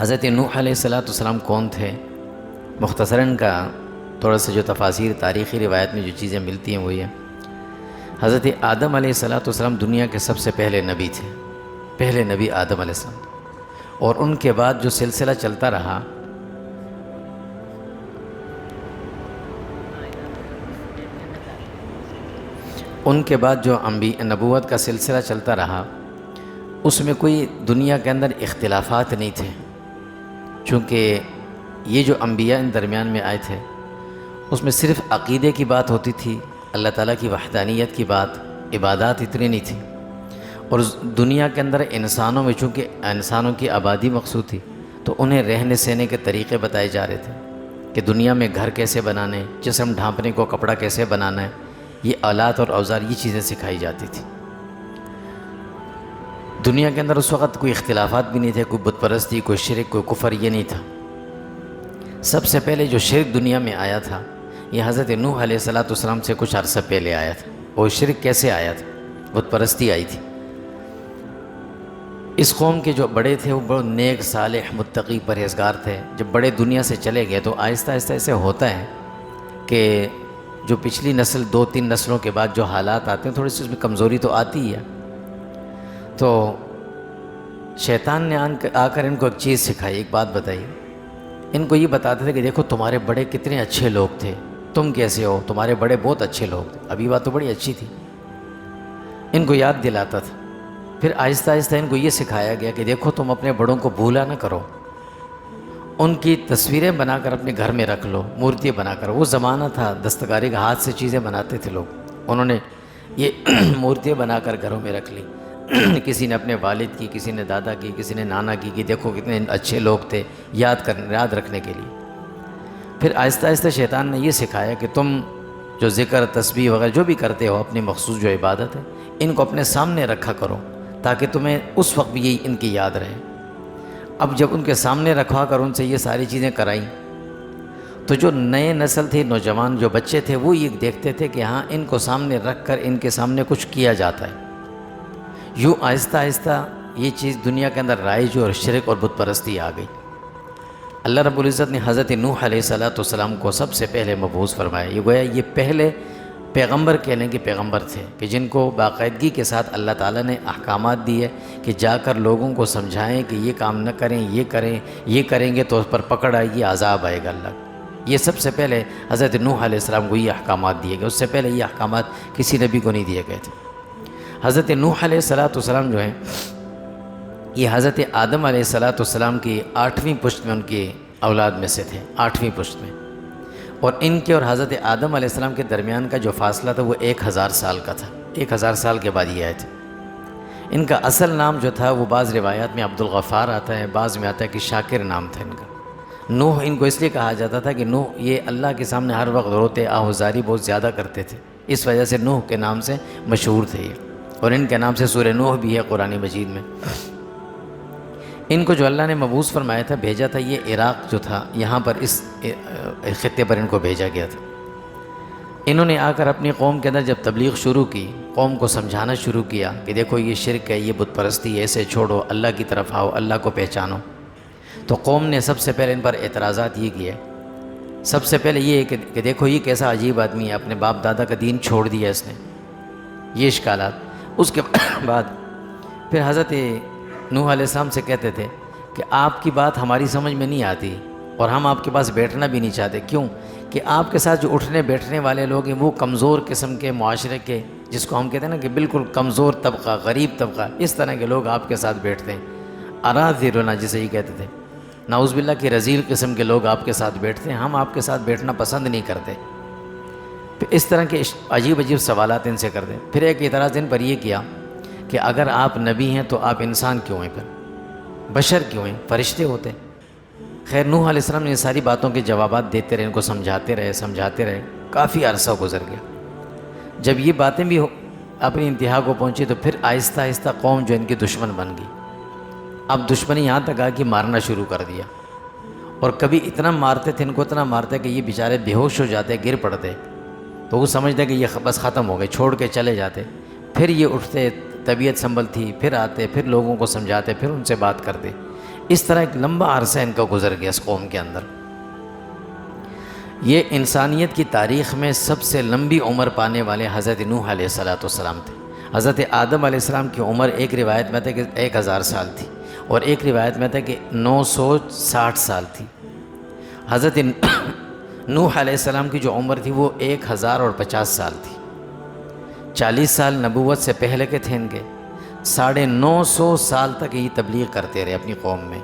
حضرت نوح علیہ السلام کون تھے؟ مختصراً کا تھوڑا سا جو تفاسیر تاریخی روایت میں جو چیزیں ملتی ہیں وہ یہ حضرت آدم علیہ السلام دنیا کے سب سے پہلے نبی تھے، پہلے نبی آدم علیہ السلام، اور ان کے بعد جو سلسلہ چلتا رہا ان کے بعد جو نبوت کا سلسلہ چلتا رہا اس میں کوئی دنیا کے اندر اختلافات نہیں تھے، چونکہ یہ جو انبیاء ان درمیان میں آئے تھے اس میں صرف عقیدے کی بات ہوتی تھی، اللہ تعالیٰ کی وحدانیت کی بات، عبادات اتنی نہیں تھی۔ اور دنیا کے اندر انسانوں میں چونکہ انسانوں کی آبادی مقصود تھی تو انہیں رہنے سہنے کے طریقے بتائے جا رہے تھے کہ دنیا میں گھر کیسے بنانے، جسم ڈھانپنے کو کپڑا کیسے بنانا ہے، یہ آلات اور اوزار یہ چیزیں سکھائی جاتی تھی۔ دنیا کے اندر اس وقت کوئی اختلافات بھی نہیں تھے، کوئی بت پرستی، کوئی شرک، کوئی کفر، یہ نہیں تھا۔ سب سے پہلے جو شرک دنیا میں آیا تھا یہ حضرت نوح علیہ السلام سے کچھ عرصہ پہلے آیا تھا۔ وہ شرک کیسے آیا تھا؟ بت پرستی آئی تھی۔ اس قوم کے جو بڑے تھے وہ بڑے نیک، صالح، متقی، پرہیزگار تھے۔ جب بڑے دنیا سے چلے گئے تو آہستہ آہستہ ایسے ہوتا ہے کہ جو پچھلی نسل 2-3 نسلوں کے بعد جو حالات آتے ہیں تھوڑی سی اس میں کمزوری تو آتی ہی ہے۔ تو شیطان نے آ کر ان کو ایک چیز سکھائی، ایک بات بتائی۔ ان کو یہ بتاتے تھے کہ دیکھو تمہارے بڑے کتنے اچھے لوگ تھے، تم کیسے ہو، تمہارے بڑے بہت اچھے لوگ تھے۔ ابھی بات تو بڑی اچھی تھی، ان کو یاد دلاتا تھا۔ پھر آہستہ آہستہ ان کو یہ سکھایا گیا کہ دیکھو تم اپنے بڑوں کو بھولا نہ کرو، ان کی تصویریں بنا کر اپنے گھر میں رکھ لو، مورتیاں بنا کر۔ وہ زمانہ تھا دستکاری کا، ہاتھ سے چیزیں بناتے تھے لوگ، انہوں نے یہ مورتیاں بنا کر گھروں میں رکھ لی۔ کسی نے اپنے والد کی، کسی نے دادا کی، کسی نے نانا کی، کہ دیکھو کتنے اچھے لوگ تھے، یاد رکھنے کے لیے۔ پھر آہستہ آہستہ شیطان نے یہ سکھایا کہ تم جو ذکر، تسبیح وغیرہ جو بھی کرتے ہو، اپنی مخصوص جو عبادت ہے ان کو اپنے سامنے رکھا کرو تاکہ تمہیں اس وقت بھی یہی ان کی یاد رہے۔ اب جب ان کے سامنے رکھوا کر ان سے یہ ساری چیزیں کرائیں تو جو نئے نسل تھے، نوجوان جو بچے تھے، وہ یہ دیکھتے تھے کہ ہاں ان کو سامنے رکھ کر ان کے سامنے کچھ کیا جاتا ہے۔ یوں آہستہ آہستہ یہ چیز دنیا کے اندر رائج اور شرک اور بت پرستی آ گئی۔ اللہ رب العزت نے حضرت نوح علیہ السلام کو سب سے پہلے مبعوث فرمایا۔ یہ گویا یہ پہلے پیغمبر کہنے کے پیغمبر تھے کہ جن کو باقاعدگی کے ساتھ اللہ تعالیٰ نے احکامات دیے کہ جا کر لوگوں کو سمجھائیں کہ یہ کام نہ کریں، یہ کریں گے تو اس پر پکڑ آئے گی، عذاب آئے گا اللہ۔ یہ سب سے پہلے حضرت نوح علیہ السلام کو یہ احکامات دیے گئے، اس سے پہلے یہ احکامات کسی نبی کو نہیں دیے گئے تھے۔ حضرت نوح علیہ السلام جو ہیں یہ حضرت آدم علیہ السلام کی 8ویں پشت میں ان کی اولاد میں سے تھے، 8ویں پشت میں۔ اور ان کے اور حضرت آدم علیہ السلام کے درمیان کا جو فاصلہ تھا وہ 1000 سال کا تھا۔ 1000 سال کے بعد یہ آئے تھے۔ ان کا اصل نام جو تھا وہ بعض روایات میں عبدالغفار آتا ہے، بعض میں آتا ہے کہ شاکر نام تھا ان کا۔ نوح ان کو اس لیے کہا جاتا تھا کہ نوح یہ اللہ کے سامنے ہر وقت روتے، آہوزاری بہت زیادہ کرتے تھے، اس وجہ سے نوح کے نام سے مشہور تھے یہ، اور ان کے نام سے سورہ نوح بھی ہے قرآن مجید میں۔ ان کو جو اللہ نے مبعوث فرمایا تھا، بھیجا تھا، یہ عراق جو تھا یہاں پر اس خطے پر ان کو بھیجا گیا تھا۔ انہوں نے آ کر اپنی قوم کے اندر جب تبلیغ شروع کی، قوم کو سمجھانا شروع کیا کہ دیکھو یہ شرک ہے، یہ بت پرستی ہے، ایسے چھوڑو، اللہ کی طرف آؤ، اللہ کو پہچانو۔ تو قوم نے سب سے پہلے ان پر اعتراضات یہ کیے۔ سب سے پہلے یہ کہ دیکھو یہ کیسا عجیب آدمی ہے، اپنے باپ دادا کا دین چھوڑ دیا اس نے، یہ اشکالات۔ اس کے بعد پھر حضرت نوح علیہ السلام سے کہتے تھے کہ آپ کی بات ہماری سمجھ میں نہیں آتی اور ہم آپ کے پاس بیٹھنا بھی نہیں چاہتے۔ کیوں؟ کہ آپ کے ساتھ جو اٹھنے بیٹھنے والے لوگ ہیں وہ کمزور قسم کے معاشرے کے، جس کو ہم کہتے ہیں نا کہ بالکل کمزور طبقہ، غریب طبقہ، اس طرح کے لوگ آپ کے ساتھ بیٹھتے ہیں۔ اراذلنا جسے یہ کہتے تھے، نعوذ باللہ کی رذیل قسم کے لوگ آپ کے ساتھ بیٹھتے ہیں، ہم آپ کے ساتھ بیٹھنا پسند نہیں کرتے۔ پھر اس طرح کے عجیب عجیب سوالات ان سے کرتے۔ پھر ایک اعتراض ان پر یہ کیا کہ اگر آپ نبی ہیں تو آپ انسان کیوں ہیں، پھر بشر کیوں ہیں، فرشتے ہوتے۔ خیر نوح علیہ السلام نے یہ ساری باتوں کے جوابات دیتے رہے، ان کو سمجھاتے رہے، کافی عرصہ گزر گیا۔ جب یہ باتیں بھی اپنی انتہا کو پہنچی تو پھر آہستہ آہستہ قوم جو ان کی دشمن بن گئی۔ اب دشمنی یہاں تک آ کہ مارنا شروع کر دیا، اور کبھی اتنا مارتے تھے، ان کو اتنا مارتے کہ یہ بیچارے بے ہوش ہو جاتے، گر پڑتے، تو وہ سمجھتے کہ یہ بس ختم ہو گئے، چھوڑ کے چلے جاتے۔ پھر یہ اٹھتے، طبیعت سنبھلتی، پھر آتے، پھر لوگوں کو سمجھاتے، پھر ان سے بات کرتے۔ اس طرح ایک لمبا عرصہ ان کا گزر گیا اس قوم کے اندر۔ یہ انسانیت کی تاریخ میں سب سے لمبی عمر پانے والے حضرت نوح علیہ السلام تھے۔ حضرت آدم علیہ السلام کی عمر ایک روایت میں تھا کہ 1000 سال تھی، اور ایک روایت میں تھا کہ 960 سال تھی۔ حضرت نوح علیہ السلام کی جو عمر تھی وہ 1050 سال تھی۔ 40 سال نبوت سے پہلے کے تھے ان کے، 950 سال تک یہ تبلیغ کرتے رہے اپنی قوم میں،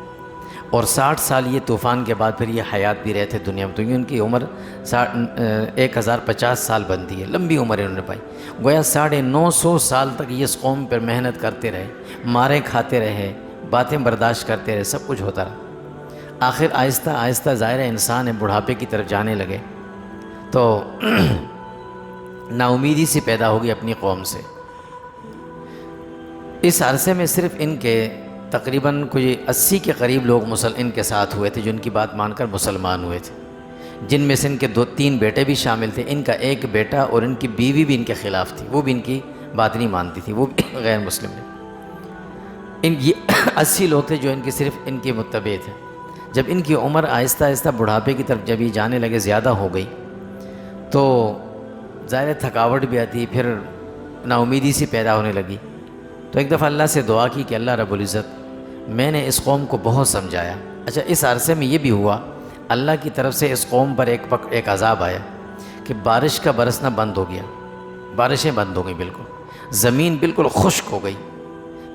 اور 60 سال یہ طوفان کے بعد پھر یہ حیات بھی رہے تھے دنیا میں، تو یہ ان کی عمر 1050 سال بنتی ہے، لمبی عمر انہوں نے پائی۔ گویا 950 سال تک یہ اس قوم پر محنت کرتے رہے، مارے کھاتے رہے، باتیں برداشت کرتے رہے، سب کچھ ہوتا رہا۔ آخر آہستہ آہستہ ظاہر انسان بڑھاپے کی طرف جانے لگے، تو نا امیدی سی پیدا ہوگی اپنی قوم سے۔ اس عرصے میں صرف ان کے تقریباً کوئی 80 کے قریب لوگ ان کے ساتھ ہوئے تھے جو ان کی بات مان کر مسلمان ہوئے تھے، جن میں سے ان کے 2-3 بیٹے بھی شامل تھے۔ ان کا ایک بیٹا اور ان کی بیوی بھی ان کے خلاف تھی، وہ بھی ان کی بات نہیں مانتی تھی، وہ بھی غیر مسلم تھے۔ یہ 80 لوگ تھے جو ان کی صرف ان کے متبع تھے۔ جب ان کی عمر آہستہ آہستہ بڑھاپے کی طرف جب یہ جانے لگے، زیادہ ہو گئی، تو ظاہر تھکاوٹ بھی آتی، پھر نا امیدی سی پیدا ہونے لگی۔ تو ایک دفعہ اللہ سے دعا کی کہ اللہ رب العزت، میں نے اس قوم کو بہت سمجھایا۔ اچھا، اس عرصے میں یہ بھی ہوا اللہ کی طرف سے اس قوم پر ایک عذاب آیا کہ بارش کا برسنا بند ہو گیا، بارشیں بند ہو گئیں، بالکل زمین بالکل خشک ہو گئی۔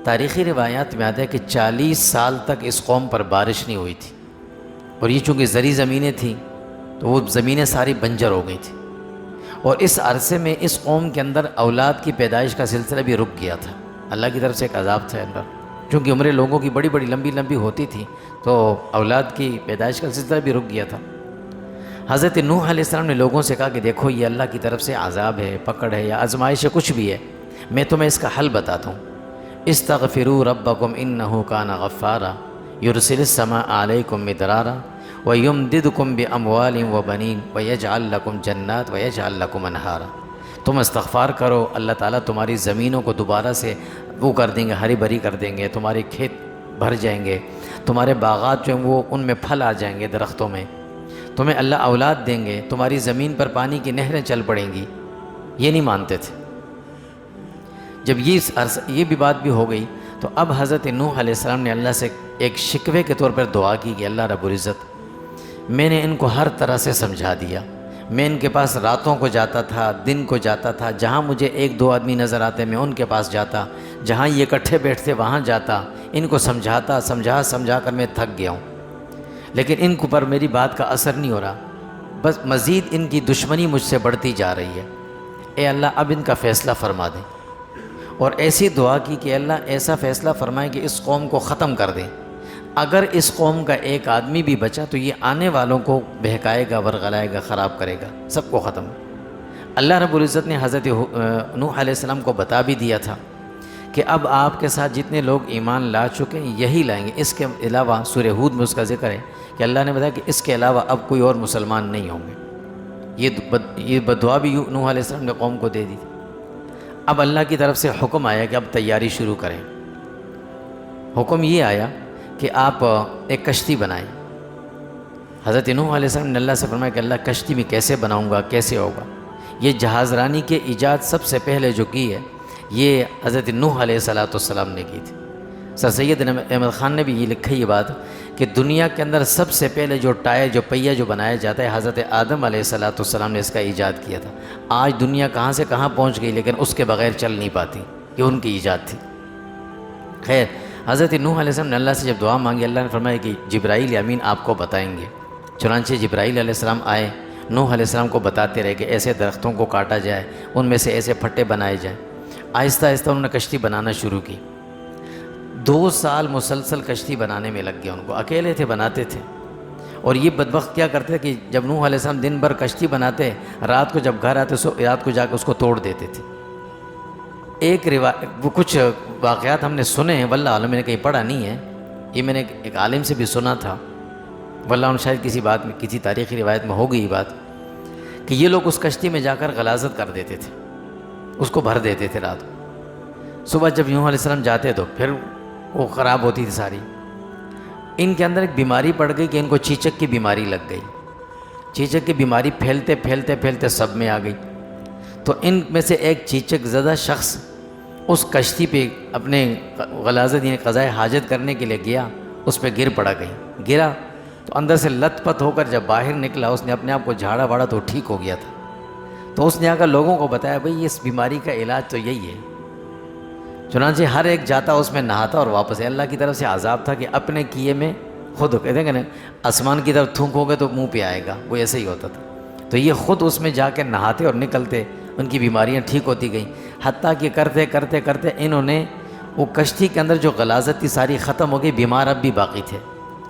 تاریخی روایات میں آتا ہے کہ 40 سال تک اس قوم پر بارش نہیں ہوئی تھی، اور یہ چونکہ زرعی زمینیں تھیں تو وہ زمینیں ساری بنجر ہو گئی تھیں، اور اس عرصے میں اس قوم کے اندر اولاد کی پیدائش کا سلسلہ بھی رک گیا تھا۔ اللہ کی طرف سے ایک عذاب تھا اندر، چونکہ عمریں لوگوں کی بڑی بڑی لمبی لمبی ہوتی تھی تو اولاد کی پیدائش کا سلسلہ بھی رک گیا تھا۔ حضرت نوح علیہ السلام نے لوگوں سے کہا کہ دیکھو، یہ اللہ کی طرف سے عذاب ہے، پکڑ ہے یا آزمائش ہے، کچھ بھی ہے، میں تمہیں اس کا حل بتاتا ہوں۔ استغفروا ربکم انہ کان غفارا یرسل السماء علیکم مدرارا ویمددکم باموال وبنین ویجعل لکم جنات ویجعل لکم انہارا۔ تم استغفار کرو، اللہ تعالیٰ تمہاری زمینوں کو دوبارہ سے وہ کر دیں گے، ہری بھری کر دیں گے، تمہارے کھیت بھر جائیں گے، تمہارے باغات جو ہیں وہ ان میں پھل آ جائیں گے درختوں میں، تمہیں اللہ اولاد دیں گے، تمہاری زمین پر پانی کی نہریں چل پڑیں گی۔ یہ نہیں مانتے تھے۔ جب یہ بھی بات بھی ہو گئی تو اب حضرت نوح علیہ السلام نے اللہ سے ایک شکوے کے طور پر دعا کی کہ اللہ رب العزت، میں نے ان کو ہر طرح سے سمجھا دیا، میں ان کے پاس راتوں کو جاتا تھا، دن کو جاتا تھا، جہاں مجھے 1-2 آدمی نظر آتے میں ان کے پاس جاتا، جہاں یہ اکٹھے بیٹھتے وہاں جاتا، ان کو سمجھا کر میں تھک گیا ہوں، لیکن ان کو پر میری بات کا اثر نہیں ہو رہا، بس مزید ان کی دشمنی مجھ سے بڑھتی جا رہی ہے۔ اے اللہ، اب ان کا فیصلہ فرما دیں، اور ایسی دعا کی کہ اللہ ایسا فیصلہ فرمائے کہ اس قوم کو ختم کر دیں۔ اگر اس قوم کا ایک آدمی بھی بچا تو یہ آنے والوں کو بہکائے گا، ورغلائے گا، خراب کرے گا، سب کو ختم۔ اللہ رب العزت نے حضرت نوح علیہ السلام کو بتا بھی دیا تھا کہ اب آپ کے ساتھ جتنے لوگ ایمان لا چکے ہیں یہی لائیں گے، اس کے علاوہ سورہ ہود میں اس کا ذکر ہے کہ اللہ نے بتایا کہ اس کے علاوہ اب کوئی اور مسلمان نہیں ہوں گے۔ یہ بدعا بھی نوح علیہ السلام نے قوم کو دے دی تھی۔ اب اللہ کی طرف سے حکم آیا کہ اب تیاری شروع کریں۔ حکم یہ آیا کہ آپ ایک کشتی بنائیں۔ حضرت نوح علیہ السلام نے اللہ سے فرمایا کہ اللہ، کشتی میں کیسے بناؤں گا، کیسے ہوگا؟ یہ جہاز رانی کے ایجاد سب سے پہلے جو کی ہے یہ حضرت نوح علیہ السلام نے کی تھی۔ سر سید احمد خان نے بھی یہ لکھا یہ بات کہ دنیا کے اندر سب سے پہلے جو ٹائر، جو پہیہ جو بنایا جاتا ہے، حضرت آدم علیہ السلام نے اس کا ایجاد کیا تھا۔ آج دنیا کہاں سے کہاں پہنچ گئی، لیکن اس کے بغیر چل نہیں پاتی، یہ ان کی ایجاد تھی۔ خیر، حضرت نوح علیہ السلام نے اللہ سے جب دعا مانگی، اللہ نے فرمایا کہ جبرائیل امین آپ کو بتائیں گے۔ چنانچہ جبرائیل علیہ السلام آئے، نوح علیہ السلام کو بتاتے رہے کہ ایسے درختوں کو کاٹا جائے، ان میں سے ایسے پھٹے بنائے جائیں۔ آہستہ آہستہ انہوں نے کشتی بنانا شروع کی۔ 2 سال مسلسل کشتی بنانے میں لگ گیا ان کو، اکیلے تھے، بناتے تھے۔ اور یہ بدبخت کیا کرتے کہ جب نوح علیہ السلام دن بھر کشتی بناتے، رات کو جب گھر آتے رات کو جا کے اس کو توڑ دیتے تھے۔ وہ کچھ واقعات ہم نے سنے ہیں، واللہ عالم، میں نے کہیں پڑھا نہیں ہے، یہ میں نے ایک عالم سے بھی سنا تھا، واللہ عالم، شاید کسی بات میں، کسی تاریخی روایت میں ہوگی یہ بات کہ یہ لوگ اس کشتی میں جا کر غلاظت کر دیتے تھے، اس کو بھر دیتے تھے رات کو۔ صبح جب نوح علیہ السلام جاتے تو پھر وہ خراب ہوتی تھی ساری۔ ان کے اندر ایک بیماری پڑ گئی کہ ان کو چیچک کی بیماری لگ گئی. چیچک کی بیماری پھیلتے پھیلتے پھیلتے سب میں آ گئی. تو ان میں سے ایک چیچک زدہ شخص اس کشتی پہ اپنے غلاظت یعنی قضائے حاجت کرنے کے لیے گیا، اس پہ گر پڑا گرا تو اندر سے لت پت ہو کر جب باہر نکلا اس نے اپنے آپ کو جھاڑا واڑا تو ٹھیک ہو گیا تھا. تو اس نے آ کر لوگوں کو بتایا بھئی اس بیماری کا علاج تو یہی ہے. چنانچہ ہر ایک جاتا اس میں نہاتا اور واپس. اللہ کی طرف سے عذاب تھا کہ اپنے کیے میں خود کہتے ہیں کہ آسمان کی طرف تھونکو گے تو منہ پہ آئے گا، وہ ایسے ہی ہوتا تھا. تو یہ خود اس میں جا کے نہاتے اور نکلتے، ان کی بیماریاں ٹھیک ہوتی گئیں. حتیٰ کہ کرتے کرتے کرتے انہوں نے وہ کشتی کے اندر جو غلاظت تھی ساری ختم ہو گئی، بیمار اب بھی باقی تھے.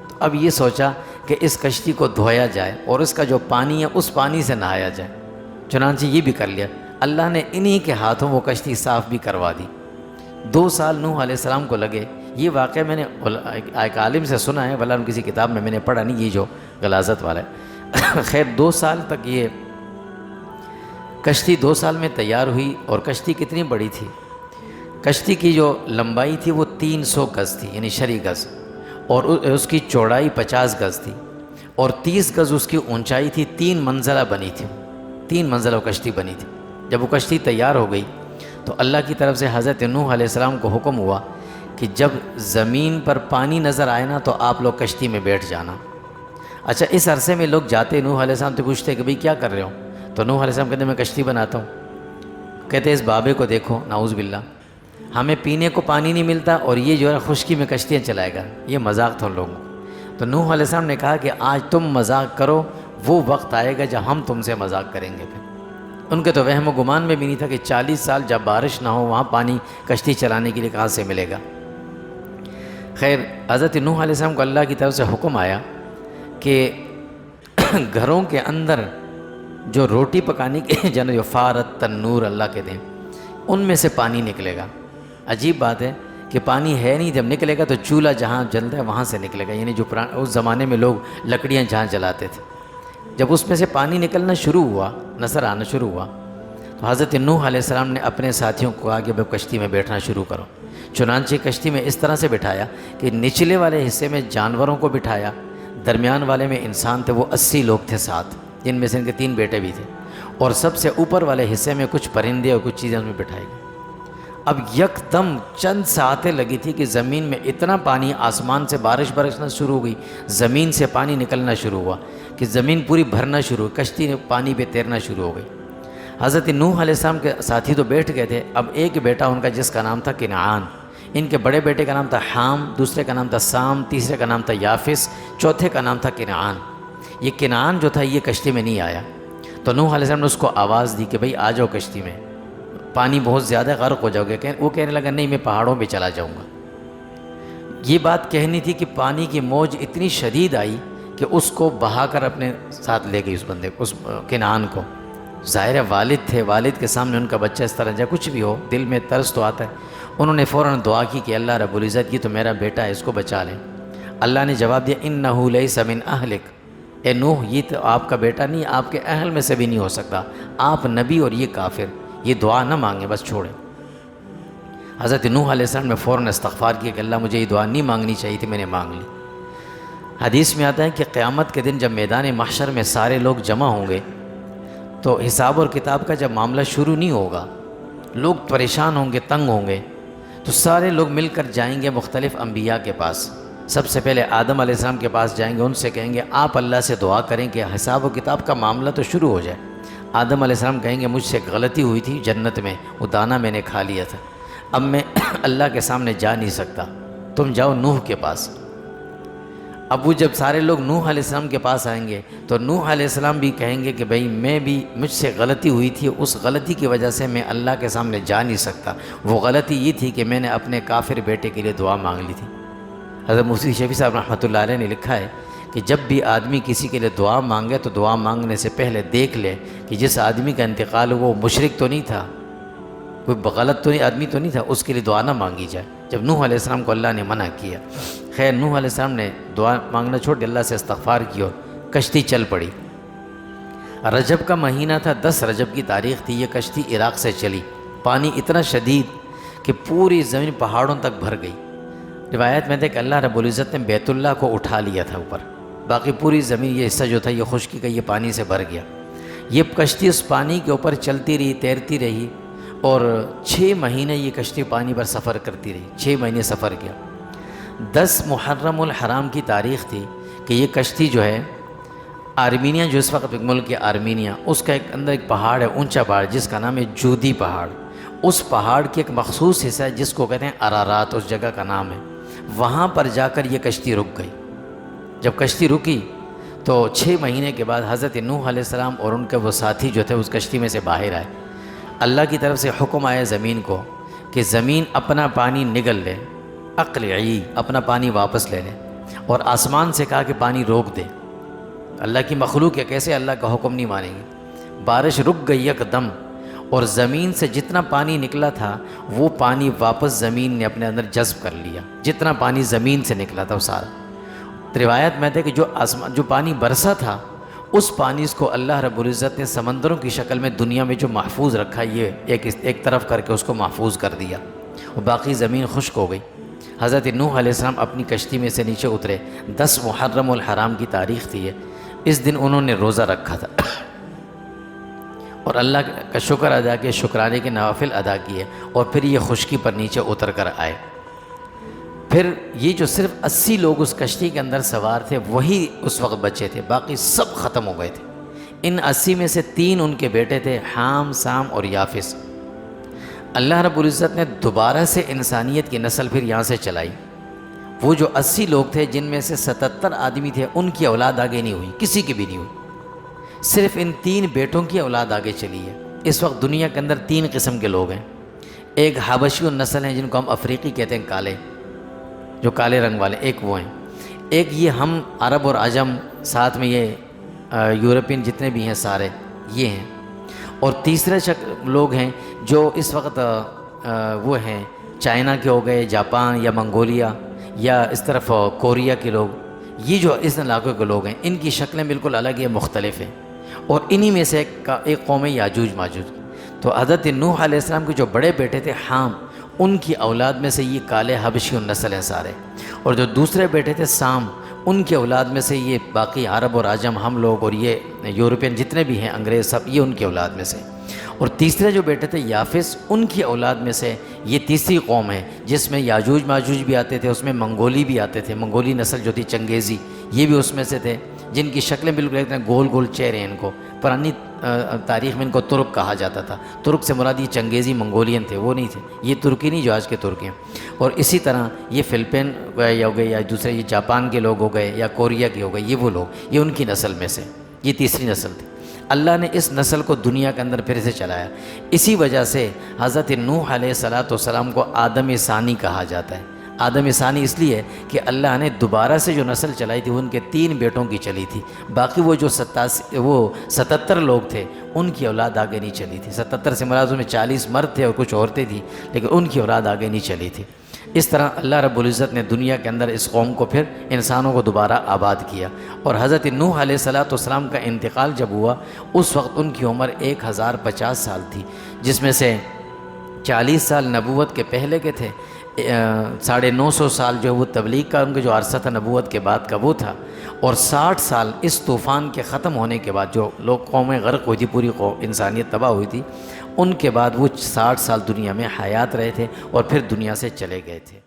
تو اب یہ سوچا کہ اس کشتی کو دھویا جائے اور اس کا جو پانی ہے اس پانی سے نہایا جائے. چنانچہ یہ بھی کر لیا. اللہ نے انہی کے ہاتھوں وہ کشتی صاف بھی کروا دی. 2 سال نوح علیہ السلام کو لگے. یہ واقعہ میں نے ایک عالم سے سنا ہے، ولا کسی کتاب میں نے پڑھا نہیں، یہ جو غلاظت والا ہے. خیر 2 سال تک یہ کشتی 2 سال میں تیار ہوئی. اور کشتی کتنی بڑی تھی؟ کشتی کی جو لمبائی تھی وہ 300 گز تھی، یعنی شرعی گز، اور اس کی چوڑائی 50 گز تھی، اور 30 گز اس کی اونچائی تھی. 3 منزلہ بنی تھی، 3 منزلہ کشتی بنی تھی. جب وہ کشتی تیار ہو گئی تو اللہ کی طرف سے حضرت نوح علیہ السلام کو حکم ہوا کہ جب زمین پر پانی نظر آئے نا تو آپ لوگ کشتی میں بیٹھ جانا. اچھا اس عرصے میں لوگ جاتے نوح علیہ السلام تو پوچھتے کہ بھئی کیا کر رہے ہو؟ تو نوح علیہ السلام کہتے میں کشتی بناتا ہوں. کہتے اس بابے کو دیکھو، نعوذ باللہ، ہمیں پینے کو پانی نہیں ملتا اور یہ جو ہے خشکی میں کشتیاں چلائے گا. یہ مذاق تھا ان لوگوں کو. تو نوح علیہ السلام نے کہا کہ آج تم مذاق کرو، وہ وقت آئے گا جب ہم تم سے مذاق کریں گے. پھر ان کے تو وہم و گمان میں بھی نہیں تھا کہ 40 سال جب بارش نہ ہو وہاں پانی کشتی چلانے کے لیے کہاں سے ملے گا. خیر حضرت نوح علیہ السلام کو اللہ کی طرف سے حکم آیا کہ گھروں کے اندر جو روٹی پکانے کے جو فارت تنور اللہ کے دیں ان میں سے پانی نکلے گا. عجیب بات ہے کہ پانی ہے نہیں، جب نکلے گا تو چولہا جہاں جلتا ہے وہاں سے نکلے گا. یعنی جو اس زمانے میں لوگ لکڑیاں جہاں جلاتے تھے، جب اس میں سے پانی نکلنا شروع ہوا، نظر آنا شروع ہوا، تو حضرت نوح علیہ السلام نے اپنے ساتھیوں کو کہا کہ اب کشتی میں بیٹھنا شروع کرو. چنانچہ کشتی میں اس طرح سے بٹھایا کہ نچلے والے حصے میں جانوروں کو بٹھایا، درمیان والے میں انسان تھے، وہ 80 لوگ تھے ساتھ، جن میں سے ان کے 3 بیٹے بھی تھے، اور سب سے اوپر والے حصے میں کچھ پرندے اور کچھ چیزیں ان میں بٹھائی گئی. اب یک دم چند ساعتیں لگی تھی کہ زمین میں اتنا پانی، آسمان سے بارش برسنا شروع ہو گئی، زمین سے پانی نکلنا شروع ہوا کہ زمین پوری بھرنا شروع ہوئی، کشتی پانی پہ تیرنا شروع ہو گئی. حضرت نوح علیہ السلام کے ساتھی تو بیٹھ گئے تھے. اب ایک بیٹا ان کا جس کا نام تھا کنعان، ان کے بڑے بیٹے کا نام تھا حام، دوسرے کا نام تھا سام، تیسرے کا نام تھا یافس، چوتھے کا نام تھا کنعان. یہ کنعان جو تھا یہ کشتی میں نہیں آیا. تو نوح علیہ السلام نے اس کو آواز دی کہ بھئی آ جاؤ کشتی میں، پانی بہت زیادہ غرق ہو جاؤ گے. وہ کہنے لگا نہیں میں پہاڑوں پہ چلا جاؤں گا. یہ بات کہنی تھی کہ پانی کی موج اتنی شدید آئی کہ اس کو بہا کر اپنے ساتھ لے گئی، اس بندے کو، اس کنعان کو. ظاہر ہے والد تھے، والد کے سامنے ان کا بچہ اس طرح جائے، کچھ بھی ہو دل میں ترس تو آتا ہے. انہوں نے فوراً دعا کی کہ اللہ رب العزت یہ تو میرا بیٹا ہے، اس کو بچا لیں. اللہ نے جواب دیا انہ لیس من اہلک، اے نوح یہ تو آپ کا بیٹا نہیں، آپ کے اہل میں سے بھی نہیں ہو سکتا، آپ نبی اور یہ کافر، یہ دعا نہ مانگیں، بس چھوڑیں. حضرت نوح علیہ السلام نے فوراً استغفار کیا کہ اللہ مجھے یہ دعا نہیں مانگنی چاہیے تھی، میں نے مانگ لی. حدیث میں آتا ہے کہ قیامت کے دن جب میدان محشر میں سارے لوگ جمع ہوں گے تو حساب اور کتاب کا جب معاملہ شروع نہیں ہوگا، لوگ پریشان ہوں گے، تنگ ہوں گے، تو سارے لوگ مل کر جائیں گے مختلف انبیاء کے پاس. سب سے پہلے آدم علیہ السلام کے پاس جائیں گے، ان سے کہیں گے آپ اللہ سے دعا کریں کہ حساب و کتاب کا معاملہ تو شروع ہو جائے. آدم علیہ السلام کہیں گے مجھ سے ایک غلطی ہوئی تھی جنت میں، وہ دانہ میں نے کھا لیا تھا، اب میں اللہ کے سامنے جا نہیں سکتا، تم جاؤ نوح کے پاس. اب وہ جب سارے لوگ نوح علیہ السلام کے پاس آئیں گے تو نوح علیہ السلام بھی کہیں گے کہ بھئی میں بھی، مجھ سے غلطی ہوئی تھی، اس غلطی کی وجہ سے میں اللہ کے سامنے جا نہیں سکتا. وہ غلطی یہ تھی کہ میں نے اپنے کافر بیٹے کے لیے دعا مانگ لی تھی. حضرت مفتی شفیع صاحب رحمۃ اللہ علیہ نے لکھا ہے کہ جب بھی آدمی کسی کے لیے دعا مانگے تو دعا مانگنے سے پہلے دیکھ لے کہ جس آدمی کا انتقال ہو وہ مشرک تو نہیں تھا، کوئی غلط تو نہیں آدمی تو نہیں تھا، اس کے لیے دعا نہ مانگی جائے. جب نوح علیہ السلام کو اللہ نے منع کیا، خیر نوح علیہ السلام نے دعا مانگنا چھوڑ دیا، اللہ سے استغفار کی اور کشتی چل پڑی. رجب کا مہینہ تھا، 10 رجب کی تاریخ تھی. یہ کشتی عراق سے چلی، پانی اتنا شدید کہ پوری زمین پہاڑوں تک بھر گئی. روایت میں تھے کہ اللہ رب العزت نے بیت اللہ کو اٹھا لیا تھا اوپر، باقی پوری زمین یہ حصہ جو تھا یہ خشکی کا، یہ پانی سے بھر گیا۔ یہ کشتی اس پانی کے اوپر چلتی رہی، تیرتی رہی، اور 6 مہینے یہ کشتی پانی پر سفر کرتی رہی، 6 مہینے سفر کیا۔ 10 محرم الحرام کی تاریخ تھی کہ یہ کشتی جو ہے آرمینیا، جو اس وقت ایک ملک ہے آرمینیا، اس کا اندر ایک پہاڑ ہے، اونچا پہاڑ جس کا نام ہے جودی پہاڑ، اس پہاڑ کی ایک مخصوص حصہ ہے جس کو کہتے ہیں ارارات، اس جگہ کا نام ہے، وہاں پر جا کر یہ کشتی رک گئی۔ جب کشتی رکی تو 6 مہینے کے بعد حضرت نوح علیہ السلام اور ان کے وہ ساتھی جو تھے اس کشتی میں سے باہر آئے۔ اللہ کی طرف سے حکم آیا زمین کو کہ زمین اپنا پانی نگل لے، اقلعی، اپنا پانی واپس لے لے، اور آسمان سے کہا کہ پانی روک دے۔ اللہ کی مخلوق ہے، کیسے اللہ کا حکم نہیں مانیں گے؟ بارش رک گئی یک دم، اور زمین سے جتنا پانی نکلا تھا وہ پانی واپس زمین نے اپنے اندر جذب کر لیا، جتنا پانی زمین سے نکلا تھا وہ سارا۔ روایت میں تھے کہ جو پانی برسا تھا اس پانی کو اللہ رب العزت نے سمندروں کی شکل میں دنیا میں جو محفوظ رکھا، یہ ایک طرف کر کے اس کو محفوظ کر دیا، اور باقی زمین خشک ہو گئی۔ حضرت نوح علیہ السلام اپنی کشتی میں سے نیچے اترے، 10 محرم الحرام کی تاریخ تھی اس دن انہوں نے روزہ رکھا تھا اور اللہ کا شکر ادا کیا، شکرانے کے نوافل ادا کیے، اور پھر یہ خشکی پر نیچے اتر کر آئے۔ پھر یہ جو صرف 80 لوگ اس کشتی کے اندر سوار تھے وہی اس وقت بچے تھے، باقی سب ختم ہو گئے تھے۔ ان 80 میں سے 3 ان کے بیٹے تھے، حام، سام اور یافس۔ اللہ رب العزت نے دوبارہ سے انسانیت کی نسل پھر یہاں سے چلائی۔ وہ جو 80 لوگ تھے جن میں سے 77 آدمی تھے، ان کی اولاد آگے نہیں ہوئی، کسی کی بھی نہیں ہوئی، صرف ان 3 بیٹوں کی اولاد آگے چلی ہے۔ اس وقت دنیا کے اندر 3 قسم کے لوگ ہیں، ایک حبشی النسل ہیں جن کو ہم افریقی کہتے ہیں، کالے، جو کالے رنگ والے، ایک وہ ہیں، ایک یہ ہم عرب اور عجم، ساتھ میں یہ یورپین جتنے بھی ہیں سارے یہ ہیں، اور تیسرے لوگ ہیں جو اس وقت وہ ہیں چائنا کے ہو گئے، جاپان یا منگولیا یا اس طرف کوریا کے لوگ، یہ جو اس علاقے کے لوگ ہیں ان کی شکلیں بالکل الگ ہیں، مختلف ہیں، اور انہی میں سے ایک قوم ہے یاجوج ماجوج۔ تو حضرت نوح علیہ السلام کے جو بڑے بیٹے تھے حام، ان کی اولاد میں سے یہ کالے حبشی النسل ہیں سارے، اور جو دوسرے بیٹے تھے سام، ان کی اولاد میں سے یہ باقی عرب اور عجم ہم لوگ اور یہ یورپین جتنے بھی ہیں انگریز سب، یہ ان کی اولاد میں سے، اور تیسرے جو بیٹے تھے یافس، ان کی اولاد میں سے یہ تیسری قوم ہے جس میں یاجوج ماجوج بھی آتے تھے، اس میں منگولی بھی آتے تھے، منگولی نسل جو تھی چنگیزی، یہ بھی اس میں سے تھے، جن کی شکلیں بالکل اتنے گول گول چہرے ہیں۔ ان کو پرانی تاریخ میں ان کو ترک کہا جاتا تھا، ترک سے مراد یہ چنگیزی منگولین تھے، وہ نہیں تھے، یہ ترکی نہیں جو آج کے ترک ہیں۔ اور اسی طرح یہ فلپین ہو گئے یا دوسرے یہ جاپان کے لوگ ہو گئے یا کوریا کے ہو گئے، یہ وہ لوگ، یہ ان کی نسل میں سے، یہ تیسری نسل تھی۔ اللہ نے اس نسل کو دنیا کے اندر پھر سے چلایا۔ اسی وجہ سے حضرت نوح علیہ السلام کو آدم ثانی کہا جاتا ہے۔ آدم ثانی اس لیے کہ اللہ نے دوبارہ سے جو نسل چلائی تھی وہ ان کے 3 بیٹوں کی چلی تھی، باقی وہ جو 77 لوگ تھے ان کی اولاد آگے نہیں چلی تھی۔ 77 سے مراد میں 40 مرد تھے اور کچھ عورتیں تھیں، لیکن ان کی اولاد آگے نہیں چلی تھی۔ اس طرح اللہ رب العزت نے دنیا کے اندر اس قوم کو پھر انسانوں کو دوبارہ آباد کیا، اور حضرت نوح علیہ السلام کا انتقال جب ہوا اس وقت ان کی عمر 1050 سال تھی، جس میں سے 40 سال نبوت کے پہلے کے تھے، 950 سال جو وہ تبلیغ کا ان کا جو عرصہ تھا نبوت کے بعد کا وہ تھا، اور 60 سال اس طوفان کے ختم ہونے کے بعد جو لوگ قومیں غرق ہوئی تھی، پوری انسانیت تباہ ہوئی تھی، ان کے بعد وہ 60 سال دنیا میں حیات رہے تھے اور پھر دنیا سے چلے گئے تھے۔